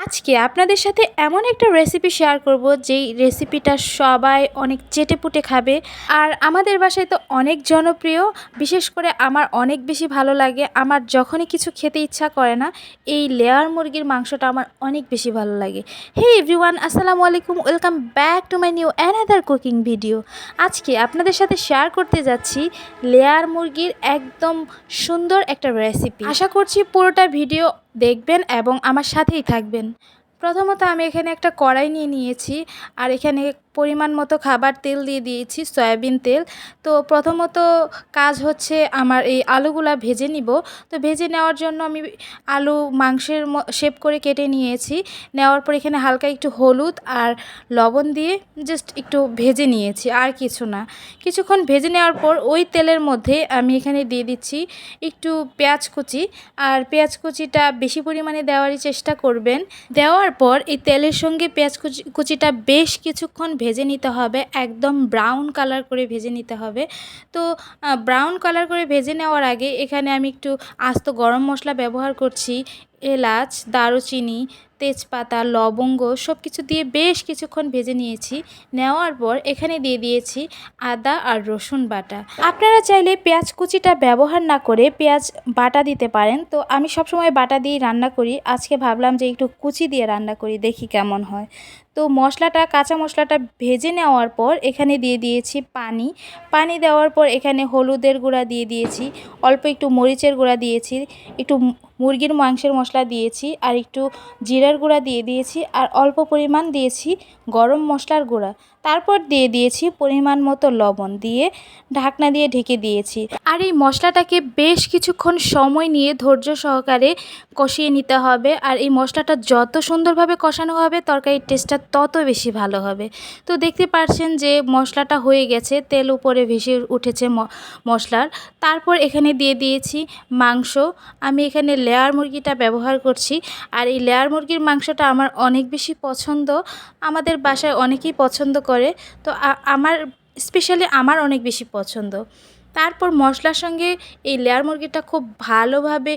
আজকে আপনাদের সাথে এমন একটা রেসিপি শেয়ার করব যেই রেসিপিটা সবাই অনেক চেটেপুটে খাবে। আর আমাদের বাসায় তো অনেক জনপ্রিয়, বিশেষ করে আমার অনেক বেশি ভালো লাগে। আমার যখনই কিছু খেতে ইচ্ছা করে না, এই লেয়ার মুরগির মাংসটা আমার অনেক বেশি ভালো লাগে। হে এভরিওয়ান, আসসালামু আলাইকুম, welcome back to my new another cooking video. আজকে আপনাদের সাথে শেয়ার করতে যাচ্ছি লেয়ার মুরগির একদম সুন্দর একটা রেসিপি। আশা করছি পুরোটা ভিডিও দেখবেন এবং আমার সাথেই থাকবেন। প্রথমত আমি এখানে একটা কড়াই নিয়ে নিয়েছি, আর এখানে পরিমাণ মতো খাবার তেল দিয়ে দিয়েছি, সয়াবিন তেল। তো প্রথমত কাজ হচ্ছে আমার এই আলুগুলা ভেজে নিব। তো ভেজে নেওয়ার জন্য আমি আলু মাংসের শেপ করে কেটে নিয়েছি। নেওয়ার পর এখানে হালকা একটু হলুদ আর লবণ দিয়ে জাস্ট একটু ভেজে নিয়েছি, আর কিছু না। কিছুক্ষণ ভেজে নেওয়ার পর ওই তেলের মধ্যে আমি এখানে দিয়ে দিচ্ছি একটু পেঁয়াজ কুচি। আর পেঁয়াজ কুচিটা বেশি পরিমাণে দেওয়ারই চেষ্টা করবেন। দেওয়ার পর এই তেলের সঙ্গে পেঁয়াজ কুচিটা বেশ কিছুক্ষণ ভেজে নিতে হবে, একদম ব্রাউন কালার করে ভেজে নিতে হবে। তো ব্রাউন কালার করে ভেজে নেওয়ার আগে এখানে আমি একটু আস্ত গরম মশলা ব্যবহার করছি। এলাচ, দারুচিনি, তেজপাতা, লবঙ্গ সব কিছু দিয়ে বেশ কিছুক্ষণ ভেজে নিয়েছি। নেওয়ার পর এখানে দিয়ে দিয়েছি আদা আর রসুন বাটা। আপনারা চাইলে পেঁয়াজ কুচিটা ব্যবহার না করে পেঁয়াজ বাটা দিতে পারেন। তো আমি সবসময় বাটা দিয়েই রান্না করি, আজকে ভাবলাম যে একটু কুচি দিয়ে রান্না করি, দেখি কেমন হয়। তো কাঁচা মশলাটা ভেজে নেওয়ার পর এখানে দিয়ে দিয়েছি পানি। পানি দেওয়ার পর এখানে হলুদের গুঁড়া দিয়ে দিয়েছি, অল্প একটু মরিচের গুঁড়া দিয়েছি, একটু মুরগির মাংসের মশলা দিয়েছি, আর একটু জিরার গুঁড়া দিয়ে দিয়েছি, আর অল্প পরিমাণ দিয়েছি গরম মশলার গুঁড়া। তারপর দিয়ে দিয়েছি পরিমাণ মতো লবণ, দিয়ে ঢাকনা দিয়ে ঢেকে দিয়েছি। আর এই মশলাটাকে বেশ কিছুক্ষণ সময় নিয়ে ধৈর্য সহকারে কষিয়ে নিতে হবে। আর এই মশলাটা যত সুন্দরভাবে কষানো হবে তরকারির টেস্টটা তত বেশি ভালো হবে। তো দেখতে পাচ্ছেন যে মশলাটা হয়ে গেছে, তেল উপরে ভেসে উঠেছে মশলার। তারপর এখানে দিয়ে দিয়েছি মাংস। আমি এখানে লেয়ার মুরগিটা ব্যবহার করছি, আর এই লেয়ার মুরগির মাংসটা আমার অনেক বেশি পছন্দ। আমাদের বাসায় অনেকেই পছন্দ করে, তো স্পেশালি আমার অনেক বেশি পছন্দ। তারপর মশলার সঙ্গে এই লেয়ার মুরগিটা খুব ভালোভাবে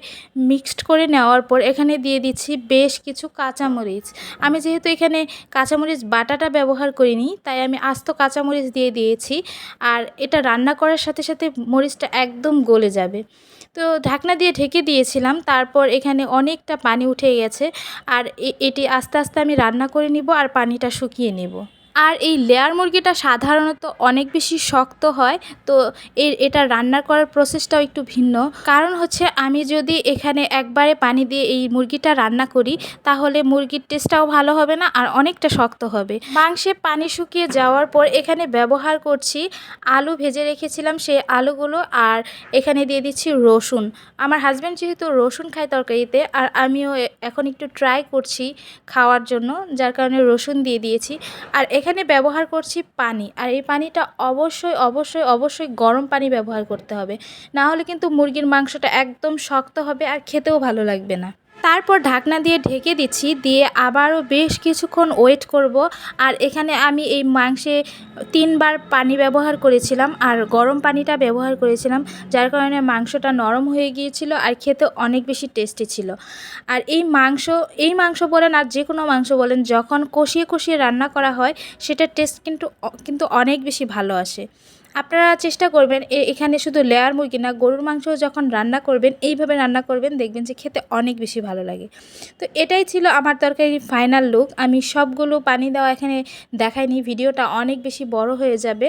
মিক্সড করে নেওয়ার পর এখানে দিয়ে দিচ্ছি বেশ কিছু কাঁচামরিচ। আমি যেহেতু এখানে কাঁচামরিচ বাটাটা ব্যবহার করিনি, তাই আমি আস্ত কাঁচামরিচ দিয়ে দিয়েছি। আর এটা রান্না করার সাথে সাথে মরিচটা একদম গলে যাবে। তো ঢাকনা দিয়ে ঢেকে দিয়েছিলাম। তারপর এখানে অনেকটা পানি উঠে গেছে, আর এটি আস্তে আস্তে আমি রান্না করে নিব আর পানিটা শুকিয়ে নেব। আর এই লেয়ার মুরগিটা সাধারণত অনেক বেশি শক্ত হয়, তো এটা রান্না করার প্রসেসটাও একটু ভিন্ন। কারণ হচ্ছে আমি যদি এখানে একবারে পানি দিয়ে এই মুরগিটা রান্না করি, তাহলে মুরগির টেস্টটাও ভালো হবে না, আর অনেকটা শক্ত হবে। মাংসে পানি শুকিয়ে যাওয়ার পর এখানে ব্যবহার করছি আলু ভেজে রেখেছিলাম সেই আলুগুলো, আর এখানে দিয়ে দিচ্ছি রসুন। আমার হাজব্যান্ড যেহেতু রসুন খায় তরকারিতে, আর আমিও এখন একটু ট্রাই করছি খাওয়ার জন্য, যার কারণে রসুন দিয়ে দিয়েছি। আর এখানে ব্যবহার করছি পানি, আর এই পানিটা অবশ্যই অবশ্যই অবশ্যই গরম পানি ব্যবহার করতে হবে, না হলে কিন্তু মুরগির মাংসটা একদম শক্ত হবে আর খেতেও ভালো লাগবে না। তারপর ঢাকনা দিয়ে ঢেকে দিচ্ছি, দিয়ে আবারও বেশ কিছুক্ষণ ওয়েট করব। আর এখানে আমি এই মাংসে 3বার পানি ব্যবহার করেছিলাম, আর গরম পানিটা ব্যবহার করেছিলাম, যার কারণে মাংসটা নরম হয়ে গিয়েছিল আর খেতে অনেক বেশি টেস্টি ছিল। আর এই মাংস বলেন আর যে কোনো মাংস বলেন, যখন কষিয়ে কষিয়ে রান্না করা হয় সেটার টেস্ট কিন্তু অনেক বেশি ভালো আসে। আপনারা চেষ্টা করবেন এখানে শুধু লেয়ার মুরগি না, গরুর মাংসও যখন রান্না করবেন এইভাবে রান্না করবেন, দেখবেন যে খেতে অনেক বেশি ভালো লাগে। তো এটাই ছিল আমার তরকারির ফাইনাল লুক। আমি সবগুলো পানি দেওয়া এখানে দেখাইনি, ভিডিওটা অনেক বেশি বড় হয়ে যাবে।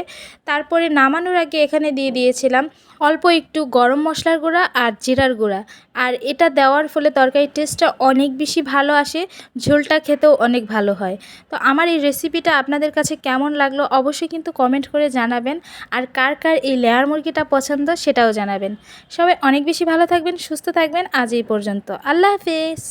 তারপরে নামানোর আগে এখানে দিয়ে দিয়েছিলাম অল্প একটু গরম মশলার গুঁড়া আর জিরার গুঁড়া। আর এটা দেওয়ার ফলে তরকারির টেস্টটা অনেক বেশি ভালো আসে, ঝোলটা খেতেও অনেক ভালো হয়। তো আমার এই রেসিপিটা আপনাদের কাছে কেমন লাগলো অবশ্যই কিন্তু কমেন্ট করে জানাবেন। আর কার কার এই লেয়ার মুরগিটা পছন্দ সেটাও জানাবেন। সবাই অনেক বেশি ভালো থাকবেন, সুস্থ থাকবেন। আজ এই পর্যন্ত, আল্লাহ হাফেজ।